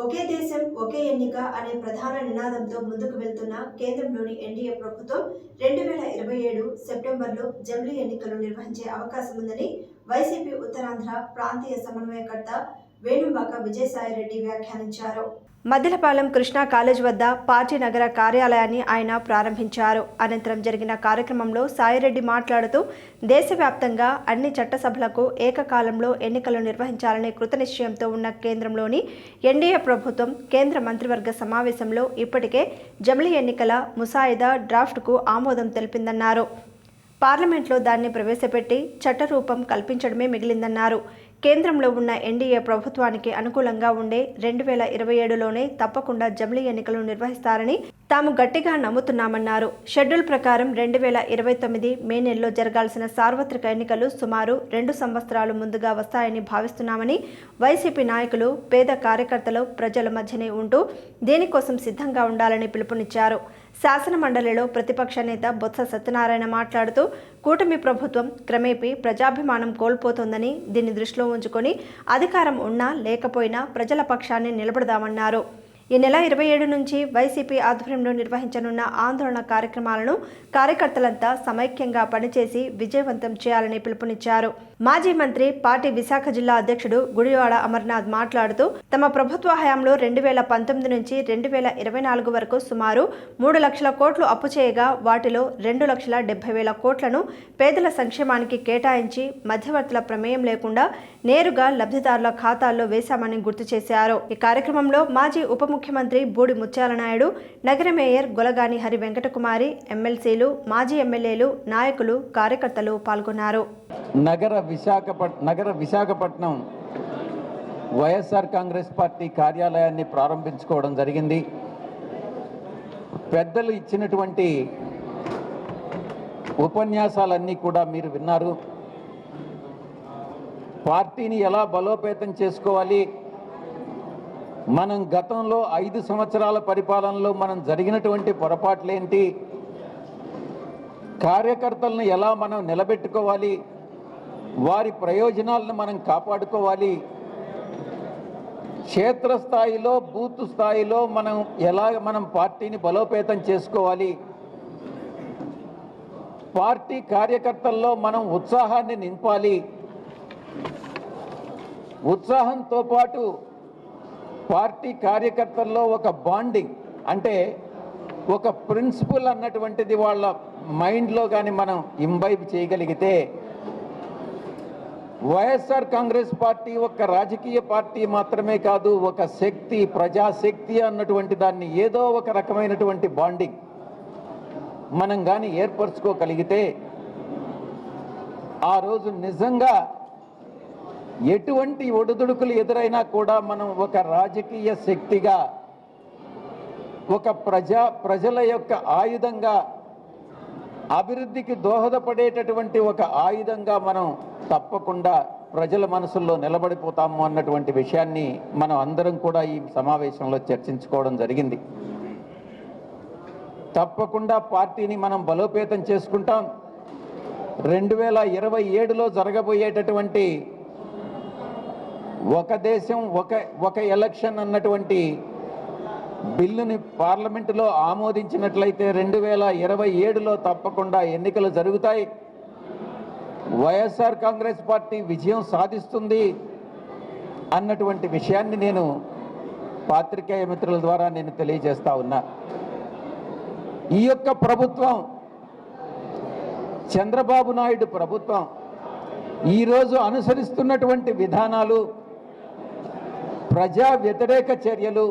ఒకే దేశం ఒకే ఎన్నిక అనే ప్రధాన నినాదంతో ముందుకు వెళ్తున్న కేంద్రంలోని ఎన్డీఏ ప్రభుత్వం 2027 సెప్టెంబర్లో జమిలీ ఎన్నికలు నిర్వహించే అవకాశం ఉందని వైసీపీ ఉత్తరాంధ్ర ప్రాంతీయ సమన్వయకర్త వేణుంబాక విజయసాయిరెడ్డి వ్యాఖ్యానించారు. మదిలపాలెం కృష్ణా కాలేజ్ వద్ద పార్టీ నగర కార్యాలయాన్ని ఆయన ప్రారంభించారు. అనంతరం జరిగిన కార్యక్రమంలో సాయిరెడ్డి మాట్లాడుతూ దేశవ్యాప్తంగా అన్ని చట్టసభలకు ఏకకాలంలో ఎన్నికలు నిర్వహించాలనే కృతనిశ్చయంతో ఉన్న కేంద్రంలోని ఎన్డీఏ ప్రభుత్వం కేంద్ర మంత్రివర్గ సమావేశంలో ఇప్పటికే జమిలీ ఎన్నికల ముసాయిదా డ్రాఫ్ట్కు ఆమోదం తెలిపిందన్నారు. పార్లమెంట్లో దాన్ని ప్రవేశపెట్టి చట్టరూపం కల్పించడమే మిగిలిందన్నారు. కేంద్రంలో ఉన్న ఎన్డీఏ ప్రభుత్వానికి అనుకూలంగా ఉండే 2027లోనే తప్పకుండా జమిలీ ఎన్నికలు నిర్వహిస్తారని తాము గట్టిగా నమ్ముతున్నామన్నారు. షెడ్యూల్ ప్రకారం 2029 మే నెలలో జరగాల్సిన సార్వత్రిక ఎన్నికలు సుమారు 2 సంవత్సరాలు ముందుగా వస్తాయని భావిస్తున్నామని వైసీపీ నాయకులు పేద కార్యకర్తలు ప్రజల మధ్యనే ఉంటూ దీనికోసం సిద్ధంగా ఉండాలని పిలుపునిచ్చారు. శాసన మండలిలో ప్రతిపక్ష నేత బొత్స సత్యనారాయణ మాట్లాడుతూ కూటమి ప్రభుత్వం క్రమేపీ ప్రజాభిమానం కోల్పోతోందని దీన్ని దృష్టిలో ఉంచుకొని అధికారం ఉన్నా లేకపోయినా ప్రజల పక్షాన్ని నిలబడదామన్నారు. ఈ నెల 27 నుంచి వైసీపీ ఆధ్వర్యంలో నిర్వహించనున్న ఆందోళన కార్యక్రమాలను కార్యకర్తలంతా సమైక్యంగా పనిచేసి విజయవంతం చేయాలని పిలుపునిచ్చారు. మాజీ మంత్రి పార్టీ విశాఖ జిల్లా అధ్యక్షుడు గుడివాడ అమర్నాథ్ మాట్లాడుతూ తమ ప్రభుత్వ హయాంలో 2019 నుంచి 2024 వరకు సుమారు 3 లక్షల కోట్లు అప్పు చేయగా వాటిలో 2,70,000 కోట్లను పేదల సంక్షేమానికి కేటాయించి మధ్యవర్తుల ప్రమేయం లేకుండా నేరుగా లబ్ధిదారుల ఖాతాల్లో వేశామని గుర్తు చేశారు. ఈ కార్యక్రమంలో మాజీ ఉప ముఖ్యమంత్రి బూడి ముత్యాలనాయుడు, నగర మేయర్ గొలగాని హరి వెంకటకుమారి, ఎమ్మెల్సీలు, మాజీ ఎమ్మెల్యేలు, నాయకులు, కార్యకర్తలు పాల్గొన్నారు. నగర విశాఖపట్నం వైఎస్ఆర్ కాంగ్రెస్ పార్టీ కార్యాలయాన్ని ప్రారంభించుకోవడం జరిగింది. పెద్దలు ఇచ్చినటువంటి ఉపన్యాసాలన్నీ కూడా మీరు విన్నారు. పార్టీని ఎలా బలోపేతం చేసుకోవాలి, మనం గతంలో 5 సంవత్సరాల పరిపాలనలో మనం జరిగినటువంటి పొరపాట్లేంటి, కార్యకర్తలను ఎలా మనం నిలబెట్టుకోవాలి, వారి ప్రయోజనాలను మనం కాపాడుకోవాలి, క్షేత్రస్థాయిలో బూత్ స్థాయిలో మనం పార్టీని బలోపేతం చేసుకోవాలి, పార్టీ కార్యకర్తల్లో మనం ఉత్సాహాన్ని నింపాలి, ఉత్సాహంతో పాటు పార్టీ కార్యకర్తల్లో ఒక బాండింగ్ అంటే ఒక ప్రిన్సిపల్ అన్నటువంటిది వాళ్ళ మైండ్లో కానీ మనం ఇంబైబ్ చేయగలిగితే వైఎస్ఆర్ కాంగ్రెస్ పార్టీ ఒక రాజకీయ పార్టీ మాత్రమే కాదు, ఒక శక్తి, ప్రజాశక్తి అన్నటువంటి దాన్ని ఏదో ఒక రకమైనటువంటి బాండింగ్ మనం కానీ ఏర్పరచుకోగలిగితే ఆ రోజు నిజంగా ఎటువంటి ఒడిదుడుకులు ఎదురైనా కూడా మనం ఒక రాజకీయ శక్తిగా, ఒక ప్రజల యొక్క ఆయుధంగా, అభివృద్ధికి దోహదపడేటటువంటి ఒక ఆయుధంగా మనం తప్పకుండా ప్రజల మనసుల్లో నిలబడిపోతాము అన్నటువంటి విషయాన్ని మనం అందరం కూడా ఈ సమావేశంలో చర్చించుకోవడం జరిగింది. తప్పకుండా పార్టీని మనం బలోపేతం చేసుకుంటాం. 2027లో జరగబోయేటటువంటి ఒక దేశం ఒక ఎలక్షన్ అన్నటువంటి బిల్లుని పార్లమెంటులో ఆమోదించినట్లయితే 2027లో తప్పకుండా ఎన్నికలు జరుగుతాయి. వైఎస్ఆర్ కాంగ్రెస్ పార్టీ విజయం సాధిస్తుంది అన్నటువంటి విషయాన్ని నేను పాత్రికేయ మిత్రుల ద్వారా నేను తెలియజేస్తా ఉన్నా. ఈ యొక్క ప్రభుత్వం, చంద్రబాబు నాయుడు ప్రభుత్వం ఈరోజు అనుసరిస్తున్నటువంటి విధానాలు, ప్రజా వ్యతిరేక చర్యలు,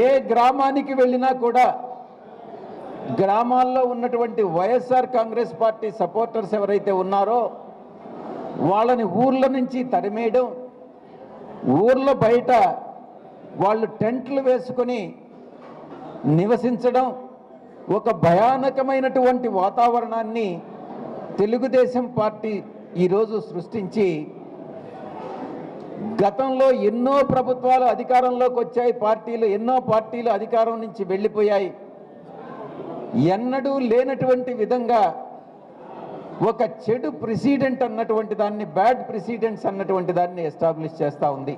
ఏ గ్రామానికి వెళ్ళినా కూడా గ్రామాల్లో ఉన్నటువంటి వైఎస్ఆర్ కాంగ్రెస్ పార్టీ సపోర్టర్స్ ఎవరైతే ఉన్నారో వాళ్ళని ఊర్ల నుంచి తరిమేయడం, ఊర్ల బయట వాళ్ళు టెంట్లు వేసుకొని నివసించడం, ఒక భయానకమైనటువంటి వాతావరణాన్ని తెలుగుదేశం పార్టీ ఈరోజు సృష్టించి, గతంలో ఎన్నో ప్రభుత్వాలు అధికారంలోకి వచ్చాయి, ఎన్నో పార్టీలు అధికారం నుంచి వెళ్ళిపోయాయి. ఎన్నడూ లేనటువంటి విధంగా ఒక చెడు ప్రెసిడెంట్ అన్నటువంటి దాన్ని, బ్యాడ్ ప్రెసిడెంట్స్ అన్నటువంటి దాన్ని ఎస్టాబ్లిష్ చేస్తూ ఉంది.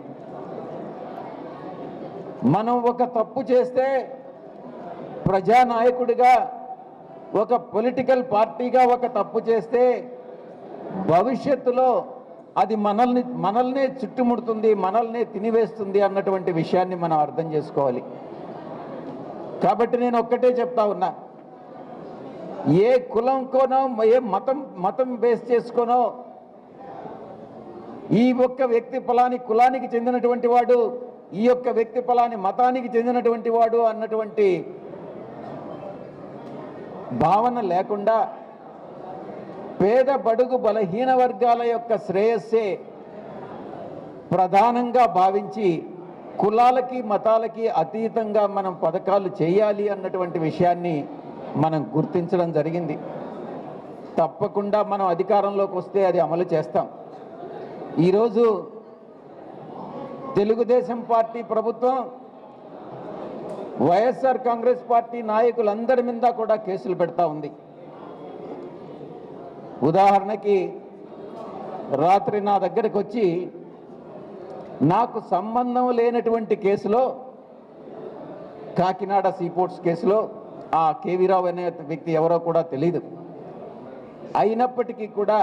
మనం ఒక తప్పు చేస్తే ప్రజానాయకుడిగా, ఒక పొలిటికల్ పార్టీగా ఒక తప్పు చేస్తే భవిష్యత్తులో అది మనల్నే చుట్టుముడుతుంది, మనల్నే తినివేస్తుంది అన్నటువంటి విషయాన్ని మనం అర్థం చేసుకోవాలి. కాబట్టి నేను ఒక్కటే చెప్తా ఉన్నా, ఏ కులంకోనో ఏ మతం బేస్ చేసుకోనో ఈ ఒక్క వ్యక్తి ఫలాని కులానికి చెందినటువంటి వాడు, ఈ యొక్క వ్యక్తి ఫలాని మతానికి చెందినటువంటి వాడు అన్నటువంటి భావన లేకుండా పేద బడుగు బలహీన వర్గాల యొక్క శ్రేయస్సే ప్రధానంగా భావించి కులాలకి మతాలకి అతీతంగా మనం పథకాలు చేయాలి అన్నటువంటి విషయాన్ని మనం గుర్తించడం జరిగింది. తప్పకుండా మనం అధికారంలోకి వస్తే అది అమలు చేస్తాం. ఈరోజు తెలుగుదేశం పార్టీ ప్రభుత్వం వైఎస్ఆర్ కాంగ్రెస్ పార్టీ నాయకులందరి మీద కూడా కేసులు పెడతా ఉంది. ఉదాహరణకి రాత్రి నా దగ్గరికి వచ్చి నాకు సంబంధం లేనటువంటి కేసులో, కాకినాడ సీపోర్ట్స్ కేసులో, ఆ కేవీరావు అనే వ్యక్తి ఎవరో కూడా తెలియదు, అయినప్పటికీ కూడా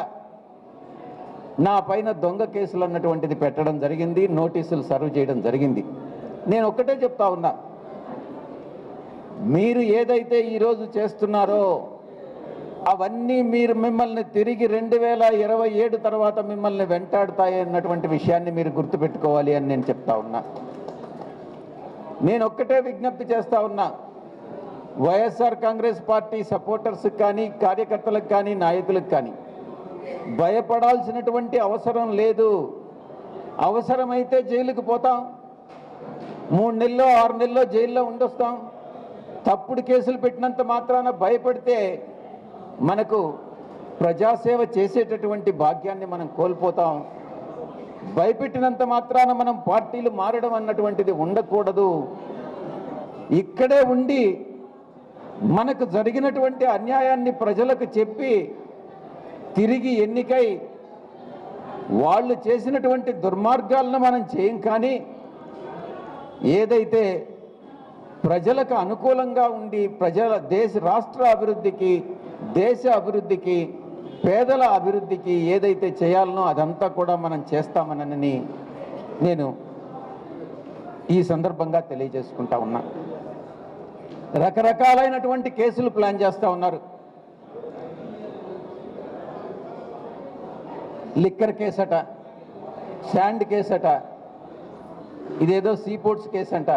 నా పైన దొంగ కేసులు అన్నటువంటిది పెట్టడం జరిగింది, నోటీసులు సర్వ్ చేయడం జరిగింది. నేను ఒక్కటే చెప్తా ఉన్నా, మీరు ఏదైతే ఈరోజు చేస్తున్నారో అవన్నీ మిమ్మల్ని తిరిగి 2027 తర్వాత మిమ్మల్ని వెంటాడుతాయి అన్నటువంటి విషయాన్ని మీరు గుర్తుపెట్టుకోవాలి అని నేను చెప్తా ఉన్నా. నేను ఒక్కటే విజ్ఞప్తి చేస్తా ఉన్నా, వైఎస్ఆర్ కాంగ్రెస్ పార్టీ సపోర్టర్స్కి కానీ, కార్యకర్తలకు కానీ, నాయకులకు కానీ భయపడాల్సినటువంటి అవసరం లేదు. అవసరమైతే జైలుకు పోతాం, 3 నెలలో 6 నెలలో జైల్లో ఉండొస్తాం. తప్పుడు కేసులు పెట్టినంత మాత్రాన భయపడితే మనకు ప్రజాసేవ చేసేటటువంటి భాగ్యాన్ని మనం కోల్పోతాం. భయపెట్టినంత మాత్రాన మనం పార్టీలు మారడం అన్నటువంటిది ఉండకూడదు. ఇక్కడే ఉండి మనకు జరిగినటువంటి అన్యాయాన్ని ప్రజలకు చెప్పి తిరిగి ఎన్నికై వాళ్ళు చేసినటువంటి దుర్మార్గాలను మనం చేయం. కానీ ఏదైతే ప్రజలకు అనుకూలంగా ఉండి రాష్ట్ర అభివృద్ధికి, దేశ అభివృద్ధికి, పేదల అభివృద్ధికి ఏదైతే చేయాలనో అదంతా కూడా మనం చేస్తామనని నేను ఈ సందర్భంగా తెలియజేసుకుంటా ఉన్నా. రకరకాలైనటువంటి కేసులు ప్లాన్ చేస్తూ ఉన్నారు. లిక్కర్ కేసట, శాండ్ కేసట, ఇదేదో సీపోర్ట్స్ కేసు అంట.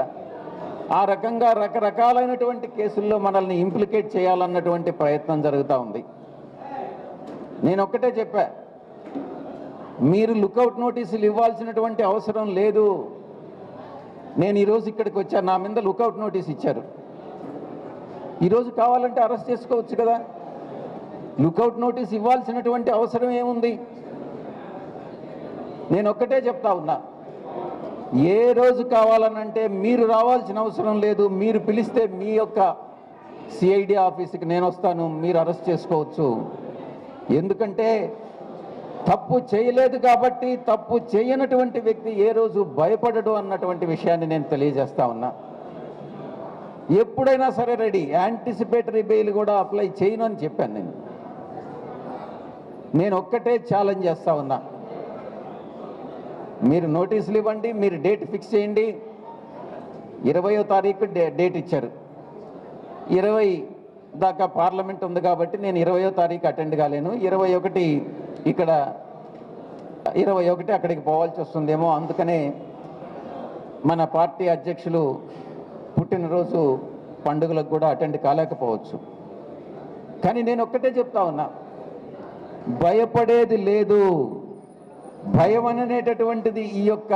ఆ రకంగా రకరకాలైనటువంటి కేసుల్లో మనల్ని ఇంప్లికేట్ చేయాలన్నటువంటి ప్రయత్నం జరుగుతూ ఉంది. నేను ఒక్కటే చెప్పా, మీరు లుకౌట్ నోటీసులు ఇవ్వాల్సినటువంటి అవసరం లేదు. నేను ఈరోజు ఇక్కడికి వచ్చాను, నా మీద లుకౌట్ నోటీస్ ఇచ్చారు. ఈరోజు కావాలంటే అరెస్ట్ చేసుకోవచ్చు కదా. లుకౌట్ నోటీస్ ఇవ్వాల్సినటువంటి అవసరం ఏముంది? నేను ఒక్కటే చెప్తా ఉన్నా, ఏ రోజు కావాలనంటే మీరు రావాల్సిన అవసరం లేదు. మీరు పిలిస్తే మీ యొక్క సిఐడి ఆఫీస్కి నేను వస్తాను, మీరు అరెస్ట్ చేసుకోవచ్చు. ఎందుకంటే తప్పు చేయలేదు కాబట్టి, తప్పు చేయనటువంటి వ్యక్తి ఏ రోజు భయపడడు అన్నటువంటి విషయాన్ని నేను తెలియజేస్తా ఉన్నా. ఎప్పుడైనా సరే రెడీ, యాంటిసిపేటరీ బెయిల్ కూడా అప్లై చేయను అని చెప్పాను. నేను ఒక్కటే ఛాలెంజ్ చేస్తా ఉన్నా, మీరు నోటీసులు ఇవ్వండి, మీరు డేట్ ఫిక్స్ చేయండి. 20వ తారీఖు డేట్ ఇచ్చారు. 20 దాకా పార్లమెంట్ ఉంది కాబట్టి నేను 20వ తారీఖు అటెండ్ కాలేను. 21 ఇక్కడ, 21 అక్కడికి పోవాల్సి వస్తుందేమో. అందుకనే మన పార్టీ అధ్యక్షులు పుట్టినరోజు పండుగలకు కూడా అటెండ్ కాలేకపోవచ్చు. కానీ నేను ఒక్కటే చెప్తా ఉన్నా, భయపడేది లేదు. భయం అనేటటువంటిది ఈ యొక్క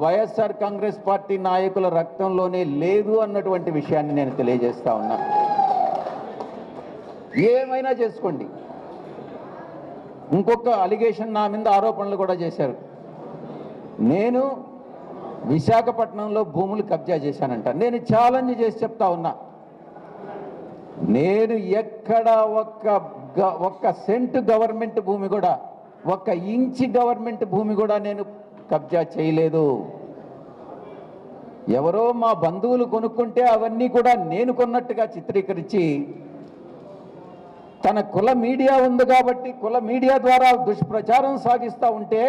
వైఎస్ఆర్ కాంగ్రెస్ పార్టీ నాయకుల రక్తంలోనే లేదు అన్నటువంటి విషయాన్ని నేను తెలియజేస్తా ఉన్నా. ఏమైనా చేసుకోండి. ఇంకొక అలిగేషన్, నా మీద ఆరోపణలు కూడా చేశారు. నేను విశాఖపట్నంలో భూములు కబ్జా చేశానంట. నేను ఛాలెంజ్ చేసి చెప్తా ఉన్నా, నేను ఎక్కడ ఒక్క సెంటు గవర్నమెంట్ భూమి కూడా, 1 ఇంచి గవర్నమెంట్ భూమి కూడా నేను కబ్జా చేయలేదు. ఎవరో మా బంధువులు కొనుక్కుంటే అవన్నీ కూడా నేను కొన్నట్టుగా చిత్రీకరించి తన కుల మీడియా ఉంది కాబట్టి కుల మీడియా ద్వారా దుష్ప్రచారం సాగిస్తూ ఉంటే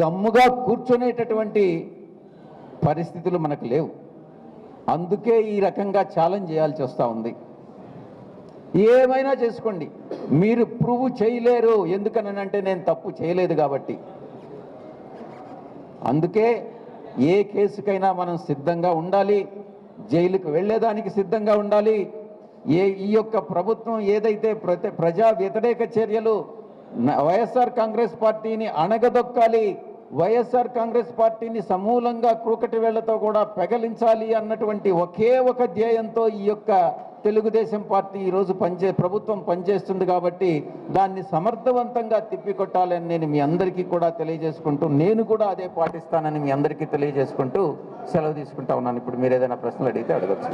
గమ్ముగా కూర్చునేటటువంటి పరిస్థితులు మనకు లేవు. అందుకే ఈ రకంగా ఛాలెంజ్ చేయాల్సి వస్తూ ఉంది. ఏమైనా చేసుకోండి, మీరు ప్రూవ్ చేయలేరు. ఎందుకనంటే నేను తప్పు చేయలేదు కాబట్టి. అందుకే ఏ కేసుకైనా మనం సిద్ధంగా ఉండాలి, జైలుకు వెళ్ళేదానికి సిద్ధంగా ఉండాలి. ఈ యొక్క ప్రభుత్వం ఏదైతే ప్రజా వ్యతిరేక చర్యలు వైఎస్ఆర్ కాంగ్రెస్ పార్టీని అణగదొక్కాలి, వైఎస్ఆర్ కాంగ్రెస్ పార్టీని సమూలంగా క్రూకటి వేళ్లతో కూడా పెగలించాలి అన్నటువంటి ఒకే ఒక ధ్యేయంతో ఈ యొక్క తెలుగుదేశం పార్టీ ఈరోజు ప్రభుత్వం పనిచేస్తుంది. కాబట్టి దాన్ని సమర్థవంతంగా తిప్పికొట్టాలని నేను మీ అందరికీ కూడా తెలియజేసుకుంటూ, నేను కూడా అదే పాటిస్తానని మీ అందరికీ తెలియజేసుకుంటూ సెలవు తీసుకుంటా ఉన్నాను. ఇప్పుడు మీరు ఏదైనా ప్రశ్నలు అడిగితే అడగచ్చు.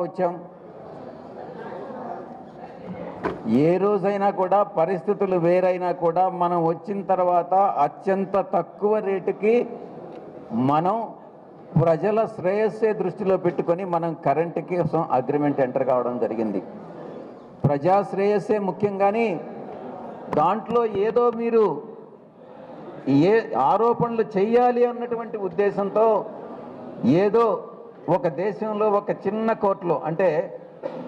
వచ్చాం, ఏ రోజైనా కూడా పరిస్థితులు వేరైనా కూడా మనం వచ్చిన తర్వాత అత్యంత తక్కువ రేటుకి మనం ప్రజల శ్రేయస్సే దృష్టిలో పెట్టుకొని మనం కరెంటు కోసం అగ్రిమెంట్ ఎంటర్ కావడం జరిగింది. ప్రజా శ్రేయస్సే ముఖ్యం, కానీ దాంట్లో ఏదో మీరు ఏ ఆరోపణలు చేయాలి అన్నటువంటి ఉద్దేశంతో ఏదో ఒక దేశంలో ఒక చిన్న కోర్టులో, అంటే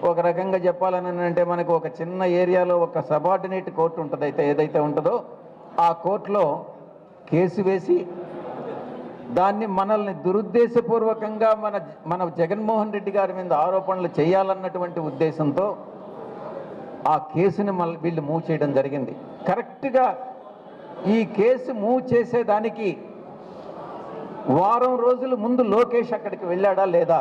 ఒక రకంగా చెప్పాలని అంటే మనకు ఒక చిన్న ఏరియాలో ఒక సబార్డినేట్ కోర్టు ఉంటుంది, అయితే ఏదైతే ఉంటుందో ఆ కోర్టులో కేసు వేసి దాన్ని మనల్ని దురుద్దేశపూర్వకంగా మన జగన్మోహన్ రెడ్డి గారి మీద ఆరోపణలు చేయాలన్నటువంటి ఉద్దేశంతో ఆ కేసుని వీళ్ళు మూవ్ చేయడం జరిగింది. కరెక్ట్గా ఈ కేసు మూవ్ చేసేదానికి వారం రోజుల ముందు లోకేష్ అక్కడికి వెళ్ళాడా లేదా?